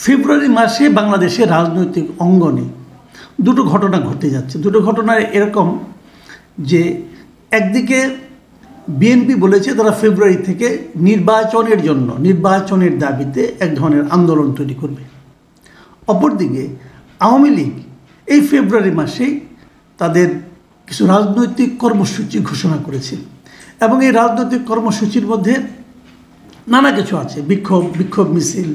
ফেব্রুয়ারি মাসে বাংলাদেশের রাজনৈতিক অঙ্গনে দুটো ঘটনা ঘটতে যাচ্ছে। দুটো ঘটনা এরকম যে একদিকে বিএনপি বলেছে তারা ফেব্রুয়ারি থেকে নির্বাচনের দাবিতে এক ধরনের আন্দোলন তৈরি করবে। অপরদিকে আওয়ামী লীগ এই ফেব্রুয়ারি মাসেই তাদের কিছু রাজনৈতিক কর্মসূচি ঘোষণা করেছে এবং এই রাজনৈতিক কর্মসূচির মধ্যে নানা কিছু আছে, বিক্ষোভ মিছিল,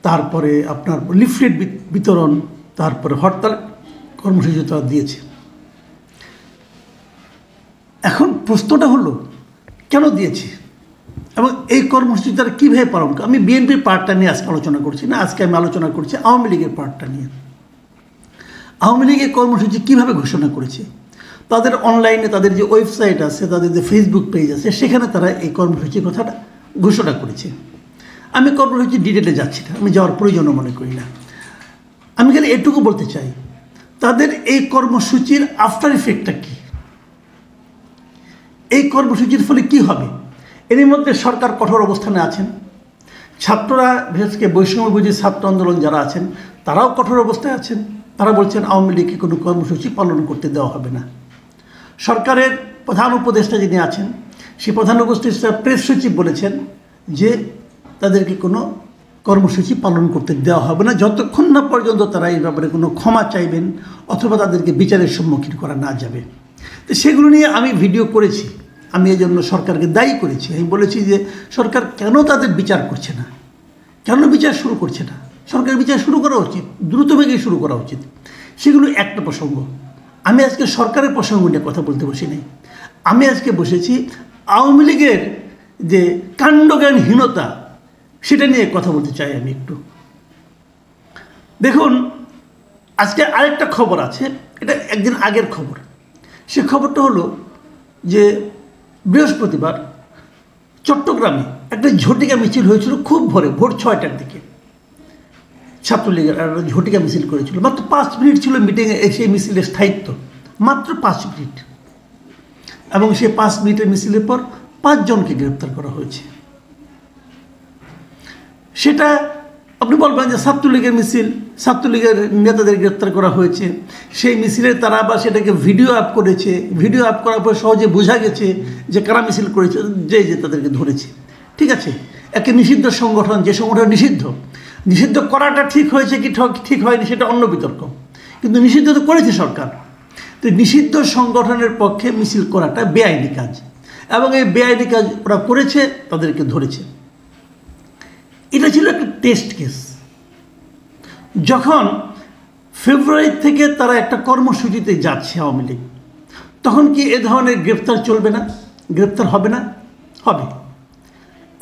তারপরে আপনার লিফলেট বিতরণ, তারপরে হরতাল কর্মসূচি তারা দিয়েছে। এখন প্রশ্নটা হলো কেন দিয়েছে এবং এই কর্মসূচি তারা কীভাবে পালন করে। আমি বিএনপির পার্টটা নিয়ে আজকে আলোচনা করছি না, আজকে আমি আলোচনা করছি আওয়ামী লীগের পার্টটা নিয়ে। আওয়ামী লীগের কর্মসূচি কীভাবে ঘোষণা করেছে, তাদের অনলাইনে তাদের যে ওয়েবসাইট আছে, তাদের যে ফেসবুক পেজ আছে, সেখানে তারা এই কর্মসূচির কথাটা ঘোষণা করেছে। আমি কর্মসূচির ডিটেলে যাচ্ছি না, আমি যাওয়ার প্রয়োজনও মনে করি না। আমি খালি এটুকু বলতে চাই তাদের এই কর্মসূচির আফটার ইফেক্টটা কী, এই কর্মসূচির ফলে কি হবে। এর মধ্যে সরকার কঠোর অবস্থানে আছেন, ছাত্ররা বিশেষ করে বৈষম্যবিরোধী ছাত্র আন্দোলন যারা আছেন তারাও কঠোর অবস্থায় আছেন। তারা বলছেন আওয়ামী লীগকে কোনো কর্মসূচি পালন করতে দেওয়া হবে না। সরকারের প্রধান উপদেষ্টা যিনি আছেন সেই প্রধান উপদেষ্টা প্রেস সচিব বলেছেন যে তাদেরকে কোনো কর্মসূচি পালন করতে দেওয়া হবে না যতক্ষণ না পর্যন্ত তারা এই ব্যাপারে কোনো ক্ষমা চাইবেন অথবা তাদেরকে বিচারের সম্মুখীন করা না যাবে। তো সেগুলো নিয়ে আমি ভিডিও করেছি, আমি এই জন্য সরকারকে দায়ী করেছি। আমি বলেছি যে সরকার কেন তাদের বিচার করছে না, কেন বিচার শুরু করছে না। সরকারের বিচার শুরু করা উচিত, দ্রুতবেগে শুরু করা উচিত। সেগুলো একটা প্রসঙ্গ। আমি আজকে সরকারের প্রসঙ্গ নিয়ে কথা বলতে বসি নাই, আমি আজকে বসেছি আওয়ামী লীগের যে কাণ্ডজ্ঞানহীনতা সেটা নিয়ে কথা বলতে চাই আমি একটু। দেখুন, আজকে আরেকটা খবর আছে, এটা একদিন আগের খবর। সে খবরটা হলো যে বৃহস্পতিবার চট্টগ্রামে একটা ঝটিকা মিছিল হয়েছিল খুব ভোর 6টার দিকে। ছাত্রলীগের ঝটিকা মিছিল করেছিল, মাত্র 5 মিনিট ছিল মিটিংয়ে, সেই মিছিলের স্থায়িত্ব মাত্র 5 মিনিট, এবং সেই 5 মিনিটের মিছিলের পর 5 জনকে গ্রেপ্তার করা হয়েছে। সেটা আপনি বলবেন যে ছাত্রলীগের মিছিল, ছাত্রলীগের নেতাদের গ্রেপ্তার করা হয়েছে, সেই মিছিলের তারা আবার সেটাকে ভিডিও আপ করেছে, ভিডিও আপ করার পর সহজে বোঝা গেছে যে কারা মিছিল করেছে, যে তাদেরকে ধরেছে। ঠিক আছে, একটা নিষিদ্ধ সংগঠন, যে সংগঠন নিষিদ্ধ করাটা ঠিক হয়েছে কি ঠিক হয়নি সেটা অন্য বিতর্ক, কিন্তু নিষিদ্ধ তো করেছে সরকার। তো নিষিদ্ধ সংগঠনের পক্ষে মিছিল করাটা বেআইনি কাজ, এবং এই বেআইনি কাজ ওরা করেছে, তাদেরকে ধরেছে। এটা ছিল একটা টেস্ট কেস। যখন ফেব্রুয়ারি থেকে তারা একটা কর্মসূচিতে যাচ্ছে আওয়ামী লীগ, তখন কি এ ধরনের গ্রেপ্তার চলবে না, গ্রেপ্তার হবে না? হবে।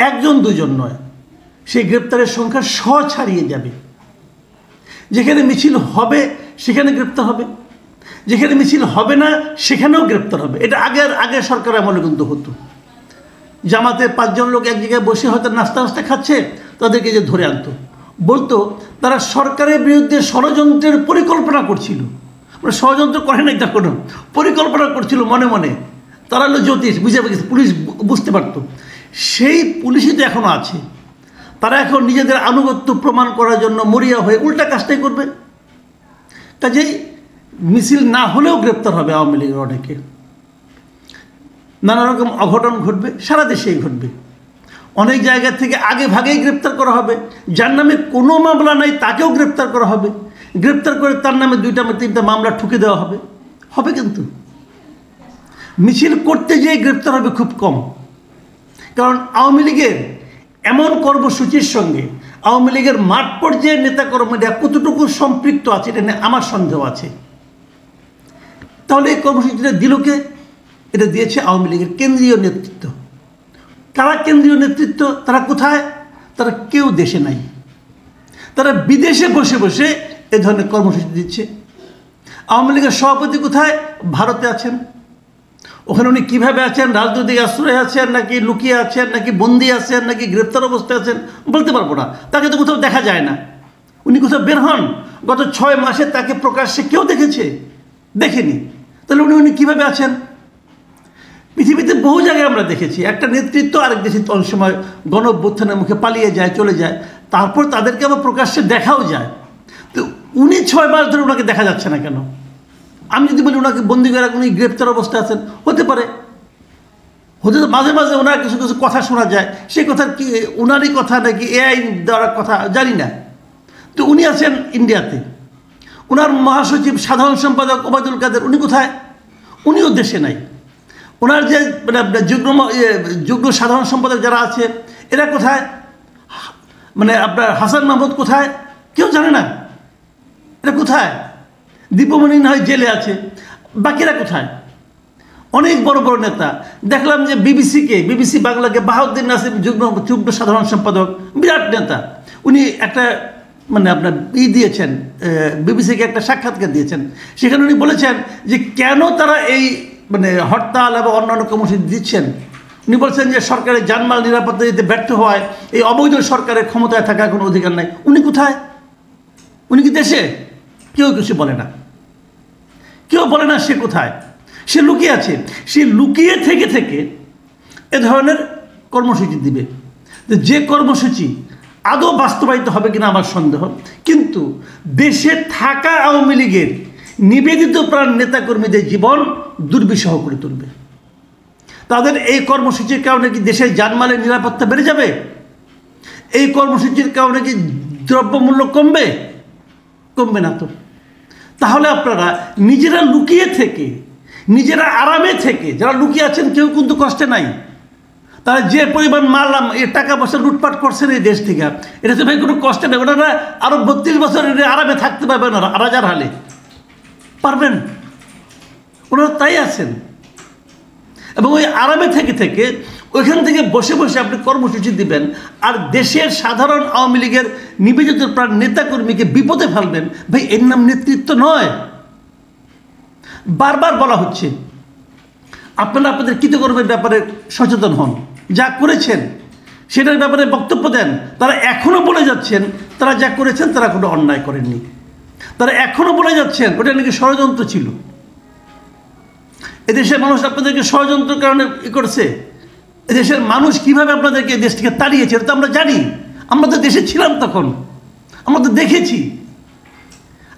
1-2 নয়, সেই গ্রেপ্তারের সংখ্যা 100 ছাড়িয়ে যাবে। যেখানে মিছিল হবে সেখানে গ্রেপ্তার হবে, যেখানে মিছিল হবে না সেখানেও গ্রেপ্তার হবে। এটা আগের সরকার আমলে কিন্তু হতো। জামাতে 5 জন লোক এক জায়গায় বসে হয়তো নাস্তা খাচ্ছে, তাদেরকে যে ধরে আনতো, বলতো তারা সরকারের বিরুদ্ধে ষড়যন্ত্রের পরিকল্পনা করছিল। মানে ষড়যন্ত্র করে নাই, দেখো না, পরিকল্পনা করছিল মনে মনে। তারা হলো জ্যোতিষ, বুঝে গেছে, পুলিশ বুঝতে পারত। সেই পুলিশই তো এখনও আছে। তারা এখন নিজেদের আনুগত্য প্রমাণ করার জন্য মরিয়া হয়ে উল্টা কাজটাই করবে। কাজেই মিছিল না হলেও গ্রেপ্তার হবে আওয়ামী লীগের অনেকে। নানা রকম অঘটন ঘটবে, সারা দেশেই ঘটবে। অনেক জায়গা থেকে আগে ভাগেই গ্রেপ্তার করা হবে, যার নামে কোনো মামলা নাই তাকেও গ্রেপ্তার করা হবে, গ্রেপ্তার করে তার নামে 2-3টা মামলা ঠুকে দেওয়া হবে। কিন্তু মিছিল করতে যেয়ে গ্রেপ্তার হবে খুব কম। কারণ আওয়ামী লীগের এমন কর্মসূচির সঙ্গে আওয়ামী লীগের মাঠ পর্যায়ের নেতাকর্মীরা কতটুকু সম্পৃক্ত আছে এটা নিয়ে আমার সন্দেহ আছে। তাহলে এই কর্মসূচিটা দিল কে? এটা দিয়েছে আওয়ামী লীগের কেন্দ্রীয় নেতৃত্ব। কারা কেন্দ্রীয় নেতৃত্ব? তারা কোথায়? তারা কেউ দেশে নাই, তারা বিদেশে বসে বসে এ ধরনের কর্মসূচি দিচ্ছে। আওয়ামী লীগের সভাপতি কোথায়? ভারতে আছেন। ওখানে উনি কীভাবে আছেন, রাজনৈতিক আশ্রয় আছেন নাকি লুকিয়ে আছেন নাকি বন্দি আছেন নাকি গ্রেপ্তার অবস্থায় আছেন বলতে পারবো না, তাকে তো কোথাও দেখা যায় না। উনি কোথাও বের হন? গত 6 মাসে তাকে প্রকাশ্যে কেউ দেখেছে? দেখেনি। তাহলে উনি কীভাবে আছেন? পৃথিবীতে বহু জায়গায় আমরা দেখেছি একটা নেতৃত্ব আরেক দেশে অনেক সময় গণ অভ্যুত্থানের মুখে পালিয়ে যায়, চলে যায়, তারপর তাদেরকে আবার প্রকাশ্যে দেখাও যায়। তো উনি 6 মাস ধরে ওনাকে দেখা যাচ্ছে না কেন? আমি যদি বলি ওনাকে বন্দি করে উনি গ্রেপ্তার অবস্থায় আছেন, হতে পারে, মাঝে মাঝে ওনার কিছু কিছু কথা শোনা যায়, সেই কথা কি ওনারই কথা নাকি এআই দেওয়ার কথা জানি না। তো উনি আছেন ইন্ডিয়াতে, ওনার মহাসচিব সাধারণ সম্পাদক ওবায়দুল কাদের উনি কোথায়? উনিও দেশে নাই। ওনার যে মানে যুগ্ম সাধারণ সম্পাদক যারা আছে এরা কোথায়? মানে আপনার হাসান মাহমুদ কোথায়? কেউ জানে না এটা কোথায়। দীপমণি না হয় জেলে আছে, বাকিরা কোথায়? অনেক বড় বড় নেতা দেখলাম যে বিবিসি বাংলাকে বাহাউদ্দিন নাসিম যুগ্ম সাধারণ সম্পাদক, বিরাট নেতা, উনি একটা মানে আপনার দিয়েছেন, বিবিসিকে একটা সাক্ষাৎকার দিয়েছেন। সেখানে উনি বলেছেন যে কেন তারা এই মানে হরতাল এবং অন্যান্য কর্মসূচি দিচ্ছেন। উনি বলছেন যে সরকারের জানমাল নিরাপত্তা দিতে ব্যর্থ হওয়ায় এই অবৈধ সরকারের ক্ষমতায় থাকার কোনো অধিকার নাই। উনি কোথায়? উনি কি দেশে? কেউ কিছু বলে না, কেউ বলে না সে কোথায়। সে লুকিয়ে আছে, সে লুকিয়ে থেকে থেকে এ ধরনের কর্মসূচি দিবে। যে কর্মসূচি আদৌ বাস্তবায়িত হবে কিনা আমার সন্দেহ, কিন্তু দেশে থাকা আওয়ামী লীগের নিবেদিত প্রাণ নেতাকর্মীদের জীবন দুর্বিষহ করে তুলবে। তাদের এই কর্মসূচির কারণে কি দেশের জানমালের নিরাপত্তা বেড়ে যাবে? এই কর্মসূচির কারণে কি দ্রব্যমূল্য কমবে? কমবে না তো। তাহলে আপনারা নিজেরা লুকিয়ে থেকে, নিজেরা আরামে থেকে, যারা লুকিয়ে আছেন কেউ কিন্তু কষ্টে নাই, তারা যে পরিমাণ মারলাম এই টাকা পয়সা লুটপাট করছেন এই দেশ থেকে, এটা তো ভাই কোনো কষ্টে নেই। ওনারা আরও 32 বছর আরামে থাকতে পারবেন না, রাজার হালে পারবেন? ওনারা তাই আছেন। এবং ওই আরামে থেকে থেকে ওইখান থেকে বসে বসে আপনি কর্মসূচি দিবেন আর দেশের সাধারণ আওয়ামী লীগের নিবেদিত প্রাণ নেতাকর্মীকে বিপদে ফেলবেন। ভাই এর নাম নেতৃত্ব নয়। বারবার বলা হচ্ছে আপনারা আপনাদের কৃতকর্মের ব্যাপারে সচেতন হন, যা করেছেন সেটার ব্যাপারে বক্তব্য দেন। তারা এখনও বলে যাচ্ছেন তারা যা করেছেন তারা কোনো অন্যায় করেননি। তারা এখনও বলে যাচ্ছেন ওটা নাকি ষড়যন্ত্র ছিল। এদেশের মানুষ আপনাদেরকে ষড়যন্ত্রের কারণে করছে। এদেশের মানুষ কীভাবে আপনাদেরকে দেশ থেকে তাড়িয়েছে এটা তো আমরা জানি। আমরা তো দেশে ছিলাম তখন, আমরা তো দেখেছি।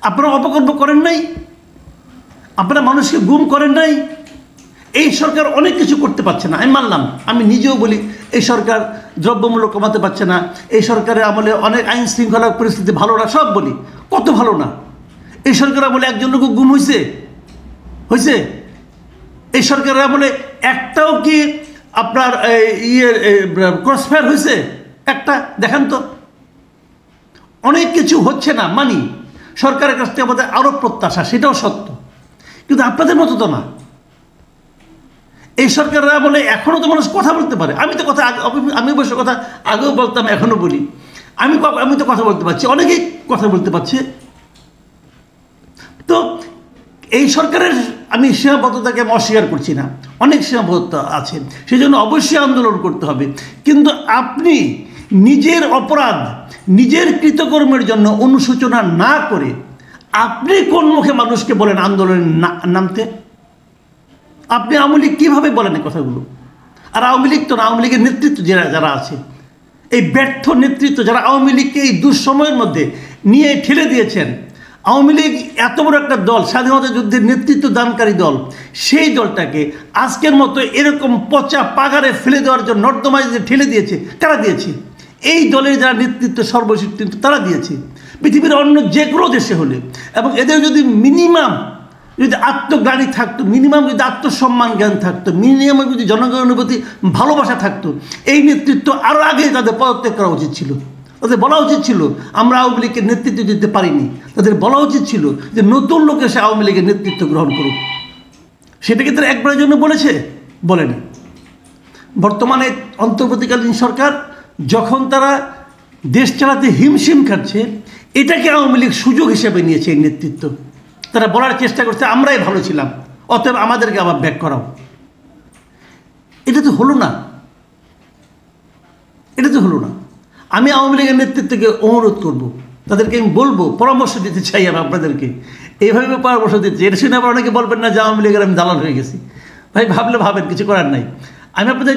আপনারা অপকর্ম করেন নাই, আপনারা মানুষকে গুম করেন নাই। এই সরকার অনেক কিছু করতে পারছে না, আমি মানলাম। আমি নিজেও বলি এই সরকার দ্রব্যমূল্য কমাতে পারছে না, এই সরকারের আমলে অনেক আইন শৃঙ্খলা পরিস্থিতি ভালো না, সব বলি। কত ভালো না? এই সরকার আমলে একজন লোক গুম হয়েছে? এই সরকারের আমলে একটাও কি আপনার ক্রসফায়ার হয়েছে? একটা দেখান তো। অনেক কিছু হচ্ছে না মানি, সরকারের কাছ থেকে আমাদের আরও প্রত্যাশা, সেটাও সত্য, কিন্তু আপনাদের মতো তো না। এই সরকাররা বলে এখনও তো মানুষ কথা বলতে পারে। আমি তো কথা আমি অবশ্য কথা আগেও বলতাম, এখনও বলি। আমি তো কথা বলতে পারছি, অনেকেই কথা বলতে পারছে। তো এই সরকারের আমি সীমাবদ্ধতাকে আমি অস্বীকার করছি না, অনেক সীমাবদ্ধতা আছে, সেই জন্য অবশ্যই আন্দোলন করতে হবে। কিন্তু আপনি নিজের অপরাধ, নিজের কৃতকর্মের জন্য অনুশোচনা না করে আপনি কোন মুখে মানুষকে বলেন আন্দোলনে নামতে? আপনি আওয়ামী লীগ কীভাবে বলেন এই কথাগুলো? আর আওয়ামী লীগ তো না, আওয়ামী লীগের নেতৃত্ব যারা আছে, এই ব্যর্থ নেতৃত্ব যারা আওয়ামী লীগকে এই দুঃসময়ের মধ্যে নিয়ে ঠেলে দিয়েছেন। আওয়ামী লীগ এত বড় একটা দল, স্বাধীনতা যুদ্ধের নেতৃত্ব দানকারী দল, সেই দলটাকে আজকের মতো এরকম পচা পাগারে ফেলে দেওয়ার জন্য নর্দমায় যে ঠেলে দিয়েছে, কারা দিয়েছে? এই দলের যারা নেতৃত্ব সর্বশিষ্ট তারা দিয়েছে। পৃথিবীর অন্য যে কোনো দেশে হলে, এবং এদের যদি মিনিমাম যদি আত্মজ্ঞানী থাকতো, মিনিমাম যদি আত্মসম্মান জ্ঞান থাকতো, মিনিমাম যদি জনগণের প্রতি ভালোবাসা থাকতো, এই নেতৃত্ব আরও আগে তাদের পদত্যাগ করা উচিত ছিল। তাদের বলা উচিত ছিল আমরা আওয়ামী লীগের নেতৃত্ব দিতে পারিনি। তাদের বলা উচিত ছিল যে নতুন লোক এসে আওয়ামী লীগের নেতৃত্ব গ্রহণ করুক। সেটাকে তারা একবারের জন্য বলেছে? বলেনি। বর্তমানে অন্তর্বর্তীকালীন সরকার যখন তারা দেশ চালাতে হিমশিম খাচ্ছে, এটাকে আওয়ামী লীগ সুযোগ হিসেবে নিয়েছে। এই নেতৃত্ব তারা বলার চেষ্টা করছে আমরাই ভালো ছিলাম, অতএব আমাদেরকে আবার ব্যাক করাও। এটা তো হলো না, এটা তো হলো না। আমি আওয়ামী লীগের নেতৃত্বকে অনুরোধ করব, তাদেরকে আমি বলবো, পরামর্শ দিতে চাই আমি আপনাদেরকে, এইভাবে পরামর্শ দিচ্ছি। এটা শুনে আবার অনেকে বলবেন না যে আওয়ামী লীগের আমি দালাল হয়ে গেছি। ভাই ভাবলে ভাবেন, কিছু করার নাই। আমি আপনাদের